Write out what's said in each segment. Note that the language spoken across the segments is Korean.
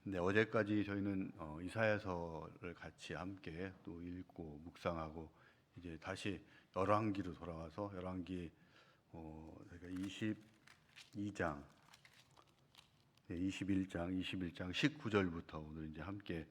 네, 어제까지 저희는 이사야서를 같이 함께 또 읽고 묵상하고 이제 다시 열왕기로 돌아와서 열왕기 저희가 22장, 21장 19절부터 오늘 이제 함께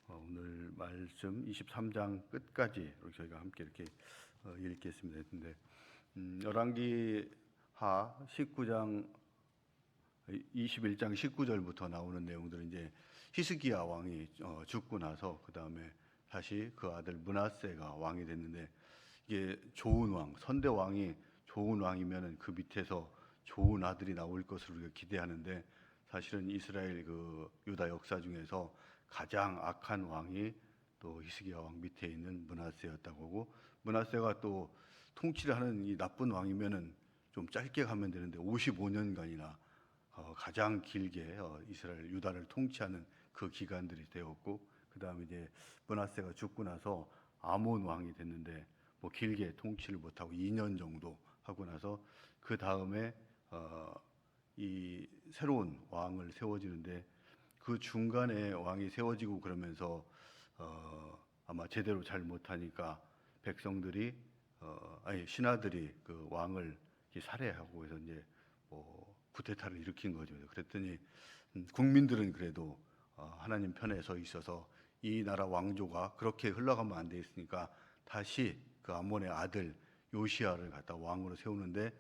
오늘 말씀 23장 끝까지 저희가 함께 이렇게 읽겠습니다. 근데 열왕기 하 19장 21장 19절부터 나오는 내용들은 이제 히스기야 왕이 죽고 나서 그 다음에 다시 그 아들 므낫세가 왕이 됐는데, 이게 좋은 왕, 선대 왕이 좋은 왕이면은 그 밑에서 좋은 아들이 나올 것으로 우리가 기대하는데, 사실은 이스라엘 그 유다 역사 중에서 가장 악한 왕이 또 히스기야 왕 밑에 있는 므낫세였다고 하고, 므낫세가 또 통치를 하는 이 나쁜 왕이면은 좀 짧게 가면 되는데 55년간이나 가장 길게 이스라엘 유다를 통치하는 그 기간들이 되었고, 그 다음에 이제 므낫세가 죽고 나서 아몬 왕이 됐는데 뭐 길게 통치를 못하고 2년 정도 하고 나서 그 다음에 이 새로운 왕을 세워지는데, 그 중간에 왕이 세워지고 그러면서 아마 제대로 잘 못하니까 백성들이 신하들이 그 왕을 살해하고 해서 이제 뭐 쿠데타를 일으킨 거죠. 그랬더니 국민들은 그래도 하나님 편에 서 있어서 이 나라 왕조가 그렇게 흘러가면 안 되겠으니까 다시 그 아몬의 아들 요시야를 갖다 왕으로 세우는데,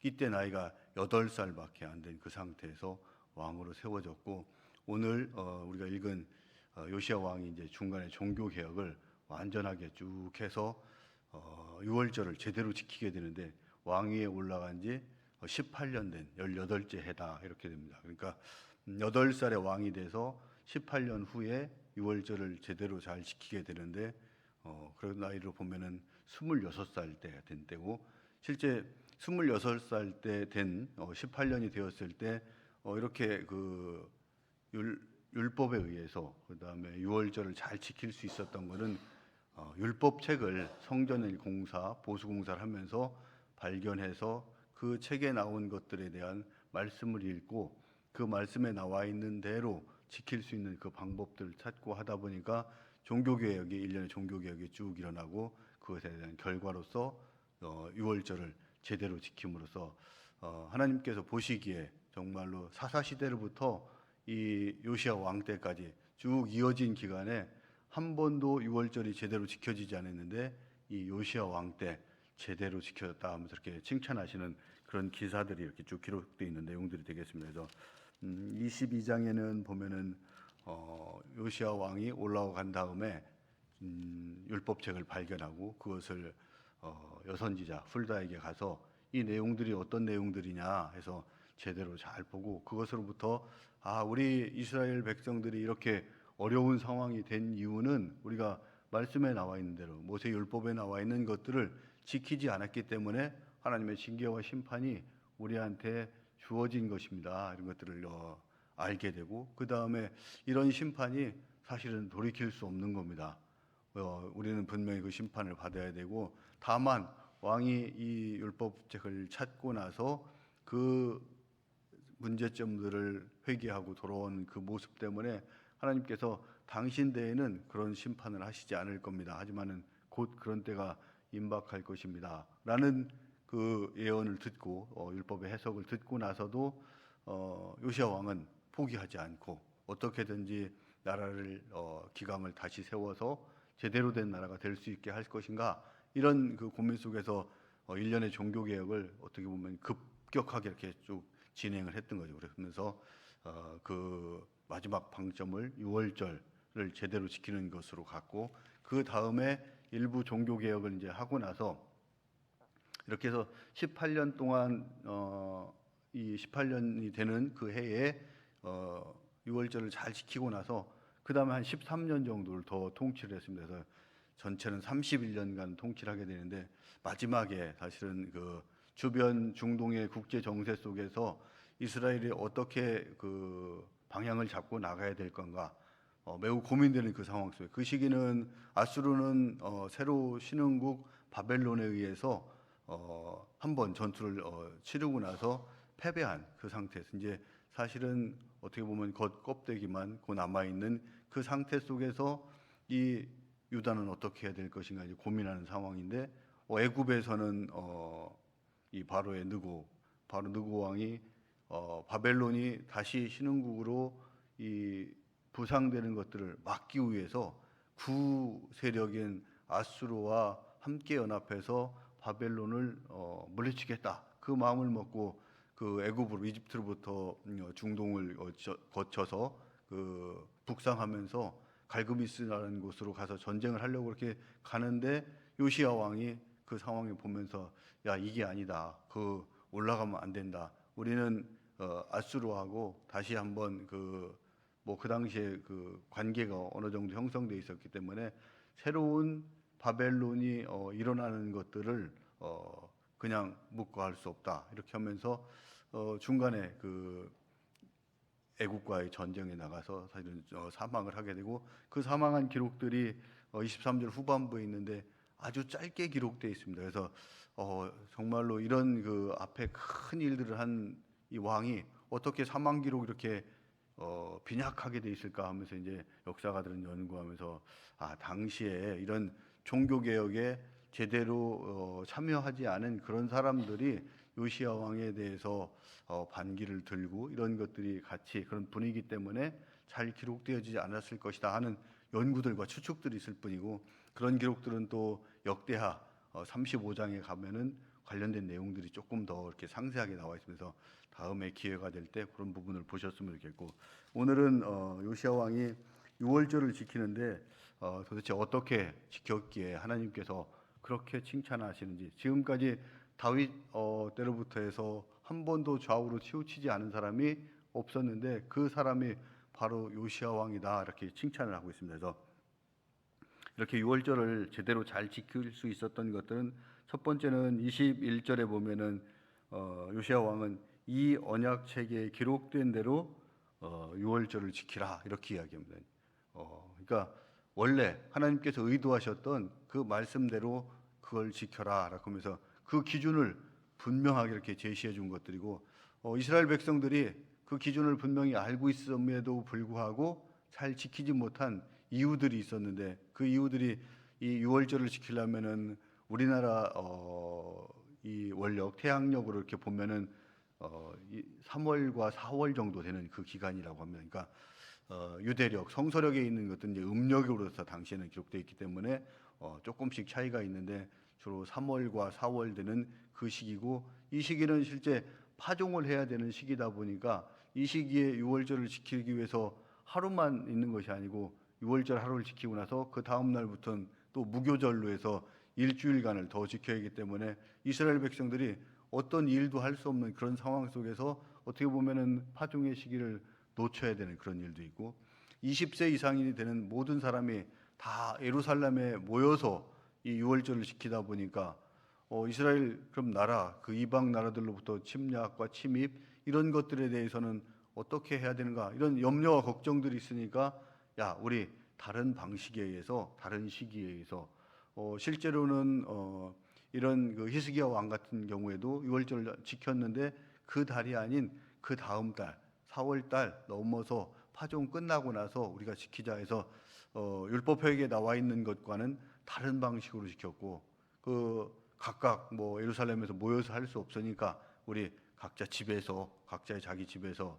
이때 나이가 8살밖에 안 된 그 상태에서 왕으로 세워졌고, 오늘 우리가 읽은 요시야 왕이 이제 중간에 종교 개혁을 완전하게 쭉 해서 유월절을 제대로 지키게 되는데, 왕위에 올라간 지 18년 된 18째 해다 이렇게 됩니다. 그러니까 8살에 왕이 돼서 18년 후에 유월절을 제대로 잘 지키게 되는데, 그런 나이로 보면은 26살 때 된 때고, 실제 26살 때 된 18년이 되었을 때 이렇게 그 율법에 의해서 그 다음에 유월절을 잘 지킬 수 있었던 것은 율법책을 성전의 공사, 보수공사를 하면서 발견해서 그 책에 나온 것들에 대한 말씀을 읽고 그 말씀에 나와 있는 대로 지킬 수 있는 그 방법들을 찾고 하다 보니까 종교개혁이, 일련의 종교개혁이 쭉 일어나고, 그것에 대한 결과로서 유월절을 제대로 지킴으로써 하나님께서 보시기에 정말로 사사시대로부터 이 요시야 왕 때까지 쭉 이어진 기간에 한 번도 유월절이 제대로 지켜지지 않았는데, 이 요시야 왕 때 제대로 지켜졌다 하면서 이렇게 칭찬하시는 그런 기사들이 이렇게 쭉 기록되어 있는 내용들이 되겠습니다. 그래서 22장에는 보면은 요시야 왕이 올라간 다음에 율법책을 발견하고 그것을 여선지자 hul다에게 가서 이 내용들이 어떤 내용들이냐 해서 제대로 잘 보고, 그것으로부터 우리 이스라엘 백성들이 이렇게 어려운 상황이 된 이유는 우리가 말씀에 나와 있는 대로 모세 율법에 나와 있는 것들을 지키지 않았기 때문에 하나님의 징계와 심판이 우리한테 주어진 것입니다. 이런 것들을 알게 되고, 그 다음에 이런 심판이 사실은 돌이킬 수 없는 겁니다. 우리는 분명히 그 심판을 받아야 되고, 다만 왕이 이 율법책을 찾고 나서 그 문제점들을 회개하고 돌아온 그 모습 때문에 하나님께서 당신 때에는 그런 심판을 하시지 않을 겁니다. 하지만은 곧 그런 때가 임박할 것입니다. 라는 그 예언을 듣고 율법의 해석을 듣고 나서도 요시야 왕은 포기하지 않고 어떻게든지 나라를 기강을 다시 세워서 제대로 된 나라가 될 수 있게 할 것인가, 이런 그 고민 속에서 일련의 종교 개혁을 어떻게 보면 급격하게 이렇게 쭉 진행을 했던 거죠. 그러면서 그 마지막 방점을 유월절을 제대로 지키는 것으로 갔고, 그 다음에 일부 종교 개혁을 이제 하고 나서 이렇게 해서 18년 동안 이 18년이 되는 그 해에 유월절을 잘 지키고 나서 그 다음에 한 13년 정도를 더 통치를 했습니다. 그래서 전체는 31년간 통치를 하게 되는데, 마지막에 사실은 그 주변 중동의 국제 정세 속에서 이스라엘이 어떻게 그 방향을 잡고 나가야 될 건가 매우 고민되는 그 상황 속에, 그 시기는 아수르는 새로 신흥국 바벨론에 의해서 한 번 전투를 치르고 나서 패배한 그 상태에서 이제 사실은 어떻게 보면 겉 껍데기만 그 남아 있는 그 상태 속에서 이 유다는 어떻게 해야 될 것인가 이제 고민하는 상황인데, 애굽에서는 이 바로 느고 왕이 바벨론이 다시 신흥국으로 이 부상되는 것들을 막기 위해서 구 세력인 아수르와 함께 연합해서 바벨론을 물리치겠다. 그 마음을 먹고 그 애굽으로 이집트로부터 중동을 거쳐서 그 북상하면서 갈그미스라는 곳으로 가서 전쟁을 하려고 그렇게 가는데, 요시야 왕이 그 상황을 보면서 야, 이게 아니다. 그 올라가면 안 된다. 우리는 아수르하고 다시 한번 그 당시에 그 관계가 어느 정도 형성돼 있었기 때문에 새로운 바벨론이 일어나는 것들을 그냥 묵과할 수 없다. 이렇게 하면서 중간에 그 애국과의 전쟁에 나가서 사실은 사망을 하게 되고, 그 사망한 기록들이 23절 후반부에 있는데 아주 짧게 기록되어 있습니다. 그래서 정말로 이런 그 앞에 큰 일들을 한 이 왕이 어떻게 사망 기록 이렇게 빈약하게 돼 있을까 하면서 이제 역사가들은 연구하면서 당시에 이런 종교 개혁에 제대로 참여하지 않은 그런 사람들이 요시야 왕에 대해서 반기를 들고 이런 것들이 같이 그런 분위기 때문에 잘 기록되어지지 않았을 것이다 하는 연구들과 추측들이 있을 뿐이고, 그런 기록들은 또 역대하 35장에 가면은 관련된 내용들이 조금 더 이렇게 상세하게 나와 있으면서 다음에 기회가 될 때 그런 부분을 보셨으면 좋겠고, 오늘은 요시야 왕이 유월절을 지키는데 도대체 어떻게 지켰기에 하나님께서 그렇게 칭찬하시는지, 지금까지 다윗 때로부터 해서 한 번도 좌우로 치우치지 않은 사람이 없었는데 그 사람이 바로 요시야 왕이다 이렇게 칭찬을 하고 있습니다. 그래서 이렇게 유월절을 제대로 잘 지킬 수 있었던 것들은, 첫 번째는 21절에 보면은 요시야 왕은 이 언약 책에 기록된 대로 유월절을 지키라 이렇게 이야기합니다. 그러니까 원래 하나님께서 의도하셨던 그 말씀대로 그걸 지켜라라고 하면서 그 기준을 분명하게 이렇게 제시해 준 것들이고, 이스라엘 백성들이 그 기준을 분명히 알고 있음에도 불구하고 잘 지키지 못한 이유들이 있었는데, 그 이유들이 이 유월절을 지키려면은 우리나라 이 원력 태양력으로 이렇게 보면은 3월과 4월 정도 되는 그 기간이라고 합니다. 그러니까 유대력, 성서력에 있는 것들은 이제 음력으로서 당시에는 기록되어 있기 때문에 조금씩 차이가 있는데 주로 3월과 4월 되는 그 시기고, 이 시기는 실제 파종을 해야 되는 시기다 보니까 이 시기에 유월절을 지키기 위해서 하루만 있는 것이 아니고 유월절 하루를 지키고 나서 그 다음 날부터는 또 무교절로 해서 일주일간을 더 지켜야 하기 때문에 이스라엘 백성들이 어떤 일도 할 수 없는 그런 상황 속에서 어떻게 보면은 파종의 시기를 놓쳐야 되는 그런 일도 있고, 20세 이상이 되는 모든 사람이 다 예루살렘에 모여서 이 유월절을 지키다 보니까 이스라엘 그럼 나라 그 이방 나라들로부터 침략과 침입 이런 것들에 대해서는 어떻게 해야 되는가 이런 염려와 걱정들이 있으니까, 야, 우리 다른 방식에 의해서 다른 시기에 의해서 실제로는 이런 그 히스기야 왕 같은 경우에도 유월절을 지켰는데 그 달이 아닌 그 다음 달 4월 달 넘어서 파종 끝나고 나서 우리가 지키자 해서 율법회에 나와 있는 것과는 다른 방식으로 지켰고, 그 각각 뭐 예루살렘에서 모여서 할 수 없으니까 우리 각자 집에서 각자의 자기 집에서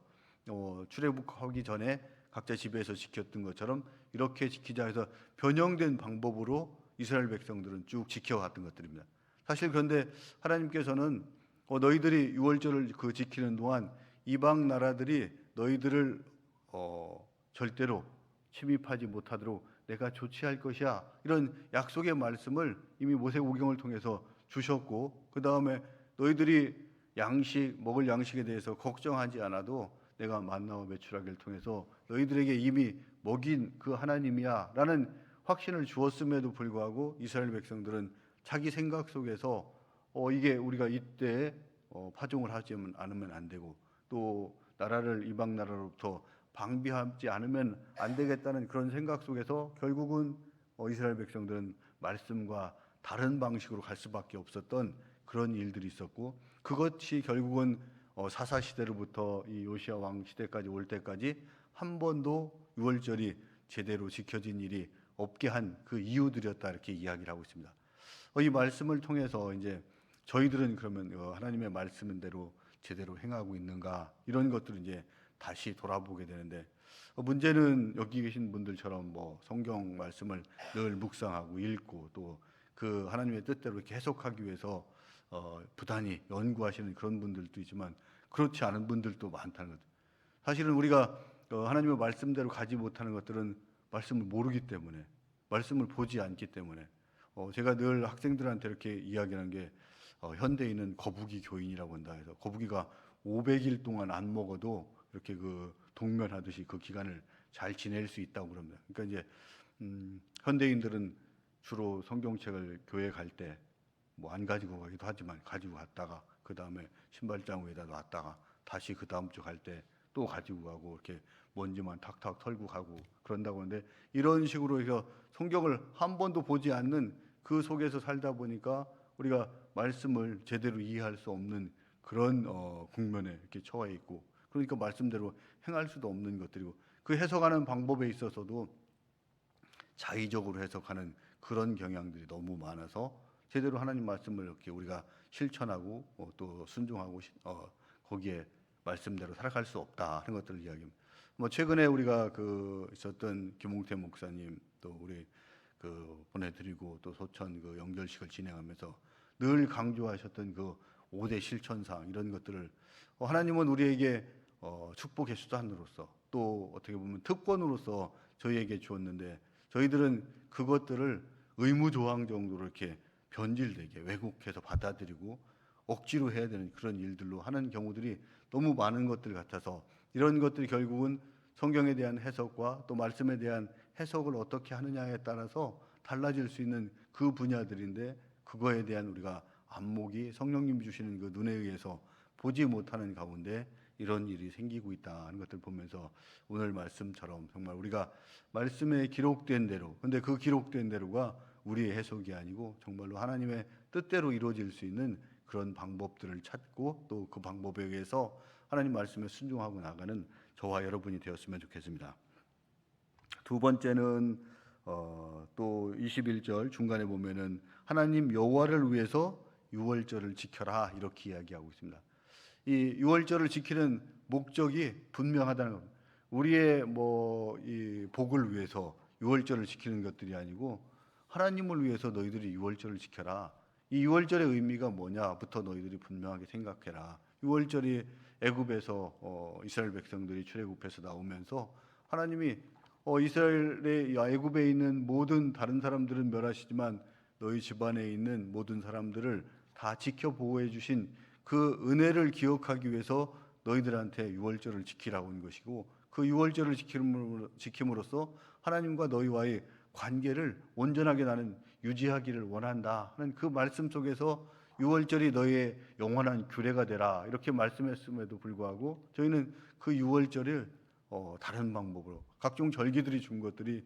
출애굽하기 전에 각자 집에서 지켰던 것처럼 이렇게 지키자 해서 변형된 방법으로 이스라엘 백성들은 쭉 지켜왔던 것들입니다. 사실 그런데 하나님께서는 너희들이 유월절을 지키는 동안 이방 나라들이 너희들을 절대로 침입하지 못하도록 내가 조치할 것이야 이런 약속의 말씀을 이미 모세오경을 통해서 주셨고, 그 다음에 너희들이 먹을 양식에 대해서 걱정하지 않아도 내가 만나와 메추라기를 통해서 너희들에게 이미 먹인 그 하나님이야 라는 확신을 주었음에도 불구하고 이스라엘 백성들은 자기 생각 속에서 이게 우리가 이때 파종을 하지 않으면 안 되고 또 나라를 이방 나라로부터 방비하지 않으면 안 되겠다는 그런 생각 속에서 결국은 이스라엘 백성들은 말씀과 다른 방식으로 갈 수밖에 없었던 그런 일들이 있었고, 그것이 결국은 사사 시대로부터 이 요시야 왕 시대까지 올 때까지 한 번도 유월절이 제대로 지켜진 일이 없게 한 그 이유들이었다, 이렇게 이야기를 하고 있습니다. 이 말씀을 통해서 이제 저희들은 그러면 하나님의 말씀대로 제대로 행하고 있는가, 이런 것들을 이제 다시 돌아보게 되는데, 문제는 여기 계신 분들처럼 뭐 성경 말씀을 늘 묵상하고 읽고 또 그 하나님의 뜻대로 이렇게 해석하기 위해서 부단히 연구하시는 그런 분들도 있지만, 그렇지 않은 분들도 많다는 것. 사실은 우리가 하나님의 말씀대로 가지 못하는 것들은 말씀을 모르기 때문에, 말씀을 보지 않기 때문에. 제가 늘 학생들한테 이렇게 이야기하는 게, 현대인은 거북이 교인이라고 한다 해서, 거북이가 500일 동안 안 먹어도 이렇게 그 동면하듯이 그 기간을 잘 지낼 수 있다고 그럽니다. 그러니까 이제 현대인들은 주로 성경책을 교회 갈 때 뭐 안 가지고 가기도 하지만 가지고 갔다가 그 다음에 신발장 위에다 놨다가 다시 그 다음 주 갈 때 또 가지고 가고, 이렇게 먼지만 탁탁 털고 가고 그런다고 하는데, 이런 식으로 해서 성경을 한 번도 보지 않는 그 속에서 살다 보니까 우리가 말씀을 제대로 이해할 수 없는 그런 국면에 이렇게 처해 있고, 그러니까 말씀대로 행할 수도 없는 것들이고, 그 해석하는 방법에 있어서도 자의적으로 해석하는 그런 경향들이 너무 많아서 제대로 하나님 말씀을 이렇게 우리가 실천하고 또 순종하고 거기에 말씀대로 살아갈 수 없다 하는 것들을 이야기합니다. 뭐 최근에 우리가 그 있었던 김홍태 목사님 또 우리 그 보내드리고 또 소천 그 영절식을 진행하면서 늘 강조하셨던 그 5대 실천사항, 이런 것들을 하나님은 우리에게 축복의 수단으로서 또 어떻게 보면 특권으로서 저희에게 주었는데, 저희들은 그것들을 의무조항 정도로 이렇게 변질되게 왜곡해서 받아들이고 억지로 해야 되는 그런 일들로 하는 경우들이 너무 많은 것들 같아서, 이런 것들이 결국은 성경에 대한 해석과 또 말씀에 대한 해석을 어떻게 하느냐에 따라서 달라질 수 있는 그 분야들인데, 그거에 대한 우리가 안목이 성령님 주시는 그 눈에 의해서 보지 못하는 가운데 이런 일이 생기고 있다는 것들 보면서, 오늘 말씀처럼 정말 우리가 말씀에 기록된 대로, 근데 그 기록된 대로가 우리의 해석이 아니고 정말로 하나님의 뜻대로 이루어질 수 있는 그런 방법들을 찾고 또 그 방법에 의해서 하나님 말씀에 순종하고 나가는 저와 여러분이 되었으면 좋겠습니다. 두 번째는 또 21절 중간에 보면은 하나님 여호와를 위해서 유월절을 지켜라, 이렇게 이야기하고 있습니다. 이 유월절을 지키는 목적이 분명하다는 겁니다. 우리의 이 복을 위해서 유월절을 지키는 것들이 아니고, 하나님을 위해서 너희들이 유월절을 지켜라. 이 유월절의 의미가 뭐냐부터 너희들이 분명하게 생각해라. 유월절이 애굽에서 이스라엘 백성들이 출애굽해서 나오면서 하나님이 이스라엘의 애굽에 있는 모든 다른 사람들은 멸하시지만 너희 집안에 있는 모든 사람들을 다 지켜 보호해 주신 그 은혜를 기억하기 위해서 너희들한테 유월절을 지키라고 한 것이고, 그 유월절을 지킴으로써 하나님과 너희와의 관계를 온전하게 나는 유지하기를 원한다 하는 그 말씀 속에서 유월절이 너희의 영원한 규례가 되라, 이렇게 말씀했음에도 불구하고 저희는 그 유월절을 다른 방법으로 각종 절기들이 준 것들이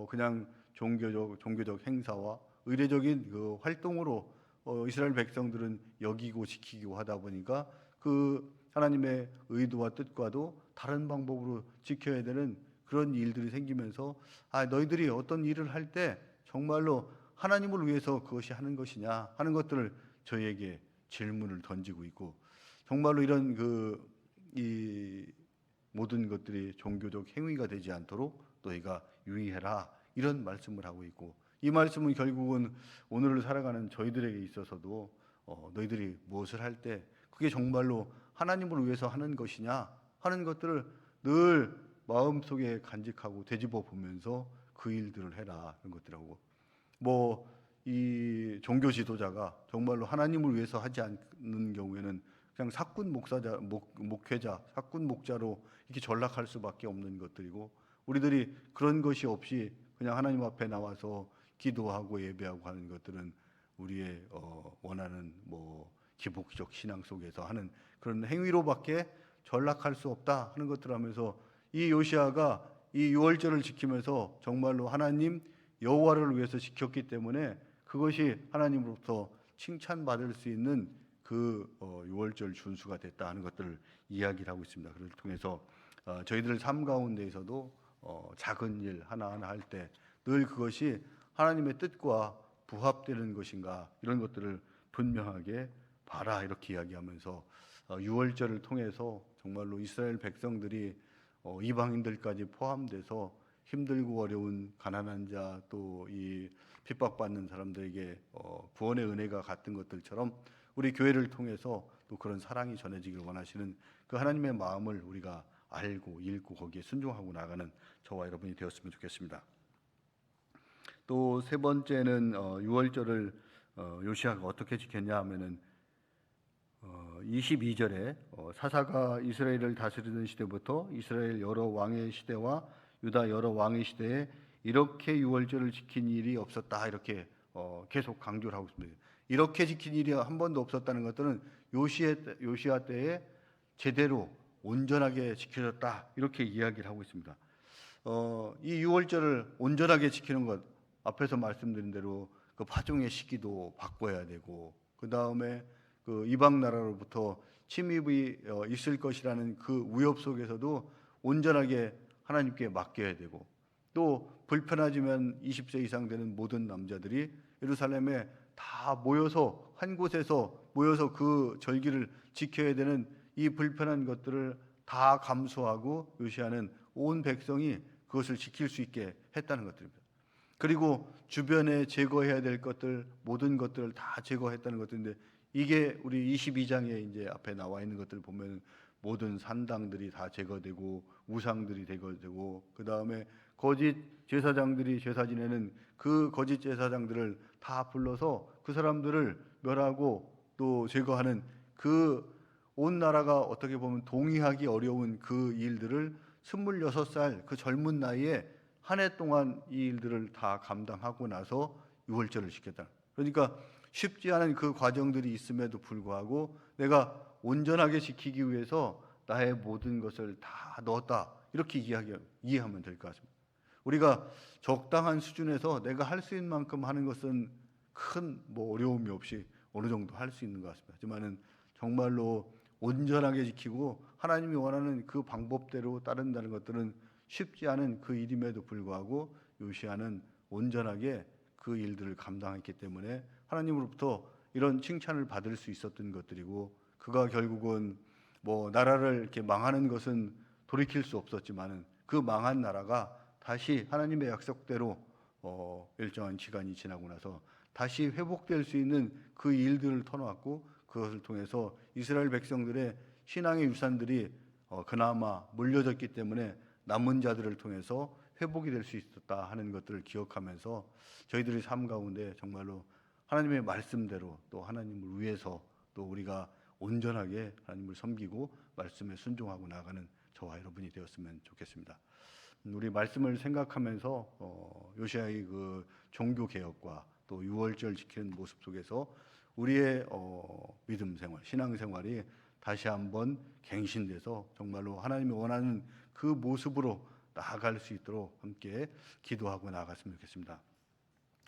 그냥 종교적 행사와 의례적인 그 활동으로 이스라엘 백성들은 여기고 지키고 하다 보니까 그 하나님의 의도와 뜻과도 다른 방법으로 지켜야 되는 그런 일들이 생기면서, 너희들이 어떤 일을 할 때 정말로 하나님을 위해서 그것이 하는 것이냐 하는 것들을 저희에게 질문을 던지고 있고, 정말로 이런 이 모든 것들이 종교적 행위가 되지 않도록 너희가 유의해라, 이런 말씀을 하고 있고, 이 말씀은 결국은 오늘을 살아가는 저희들에게 있어서도 너희들이 무엇을 할 때 그게 정말로 하나님을 위해서 하는 것이냐 하는 것들을 늘 마음속에 간직하고 되짚어 보면서 그 일들을 해라, 이런 것들하고, 이 종교 지도자가 정말로 하나님을 위해서 하지 않는 경우에는 그냥 사꾼 목회자, 사꾼 목자로 이렇게 전락할 수밖에 없는 것들이고, 우리들이 그런 것이 없이 그냥 하나님 앞에 나와서 기도하고 예배하고 하는 것들은 우리의 원하는 기복적 신앙 속에서 하는 그런 행위로밖에 전락할 수 없다 하는 것들을 하면서, 이 요시아가 이 유월절을 지키면서 정말로 하나님 여호와를 위해서 지켰기 때문에 그것이 하나님으로부터 칭찬받을 수 있는 유월절 준수가 됐다 하는 것들을 이야기를 하고 있습니다. 그를 통해서 저희들 삶 가운데에서도 작은 일 하나하나 할 때 늘 그것이 하나님의 뜻과 부합되는 것인가 이런 것들을 분명하게 봐라 이렇게 이야기하면서 유월절을 통해서 정말로 이스라엘 백성들이 이방인들까지 포함돼서 힘들고 어려운 가난한 자 또 이 핍박받는 사람들에게 구원의 은혜가 같은 것들처럼 우리 교회를 통해서 또 그런 사랑이 전해지길 원하시는 그 하나님의 마음을 우리가 알고 읽고 거기에 순종하고 나가는 저와 여러분이 되었으면 좋겠습니다. 또 세 번째는 유월절을 요시아가 어떻게 지켰냐 하면은 22절에 사사가 이스라엘을 다스리던 시대부터 이스라엘 여러 왕의 시대와 유다 여러 왕의 시대에 이렇게 유월절을 지킨 일이 없었다 이렇게 계속 강조를 하고 있습니다. 이렇게 지킨 일이 한 번도 없었다는 것들은 요시아 때에 제대로 온전하게 지켜졌다 이렇게 이야기를 하고 있습니다. 이 유월절을 온전하게 지키는 것 앞에서 말씀드린 대로 그 파종의 시기도 바꿔야 되고 그 다음에 그 이방 나라로부터 침입이 있을 것이라는 그 위협 속에서도 온전하게 하나님께 맡겨야 되고 또 불편하지만 20세 이상 되는 모든 남자들이 예루살렘에 다 모여서 한 곳에서 모여서 그 절기를 지켜야 되는 이 불편한 것들을 다 감수하고 요시아는 온 백성이 그것을 지킬 수 있게 했다는 것들입니다. 그리고 주변에 제거해야 될 것들 모든 것들을 다 제거했다는 것들인데 이게 우리 22장에 이제 앞에 나와 있는 것들을 보면 모든 산당들이 다 제거되고 우상들이 제거되고 그 다음에 거짓 제사장들이 제사 지내는 그 거짓 제사장들을 다 불러서 그 사람들을 멸하고 또 제거하는 그 온 나라가 어떻게 보면 동의하기 어려운 그 일들을 26살 그 젊은 나이에 한 해 동안 이 일들을 다 감당하고 나서 유월절을 지켰다. 그러니까 쉽지 않은 그 과정들이 있음에도 불구하고 내가 온전하게 지키기 위해서 나의 모든 것을 다 넣었다. 이렇게 이해하면 될 것 같습니다. 우리가 적당한 수준에서 내가 할 수 있는 만큼 하는 것은 큰 어려움이 없이 어느 정도 할 수 있는 것 같습니다. 하지만은 정말로 온전하게 지키고 하나님이 원하는 그 방법대로 따른다는 것들은 쉽지 않은 그 일임에도 불구하고 요시아는 온전하게 그 일들을 감당했기 때문에 하나님으로부터 이런 칭찬을 받을 수 있었던 것들이고 그가 결국은 나라를 이렇게 망하는 것은 돌이킬 수 없었지만은 그 망한 나라가 다시 하나님의 약속대로 일정한 기간이 지나고 나서 다시 회복될 수 있는 그 일들을 터놓았고 그것을 통해서 이스라엘 백성들의 신앙의 유산들이 그나마 물려졌기 때문에 남은 자들을 통해서 회복이 될 수 있었다 하는 것들을 기억하면서 저희들의 삶 가운데 정말로 하나님의 말씀대로 또 하나님을 위해서 또 우리가 온전하게 하나님을 섬기고 말씀에 순종하고 나가는 저와 여러분이 되었으면 좋겠습니다. 우리 말씀을 생각하면서 요시아의 그 종교 개혁과 또 유월절 지키는 모습 속에서 우리의 믿음 생활, 신앙 생활이 다시 한번 갱신돼서 정말로 하나님이 원하는 그 모습으로 나아갈 수 있도록 함께 기도하고 나아갔으면 좋겠습니다.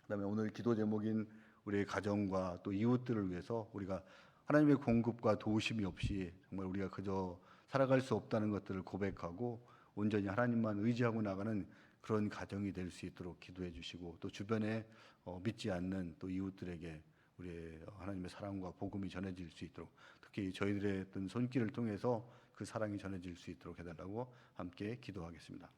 그다음에 오늘 기도 제목인 우리의 가정과 또 이웃들을 위해서 우리가 하나님의 공급과 도우심이 없이 정말 우리가 그저 살아갈 수 없다는 것들을 고백하고 온전히 하나님만 의지하고 나가는 그런 가정이 될 수 있도록 기도해 주시고 또 주변에 믿지 않는 또 이웃들에게 우리의 하나님의 사랑과 복음이 전해질 수 있도록 특히 저희들의 어떤 손길을 통해서 그 사랑이 전해질 수 있도록 해달라고 함께 기도하겠습니다.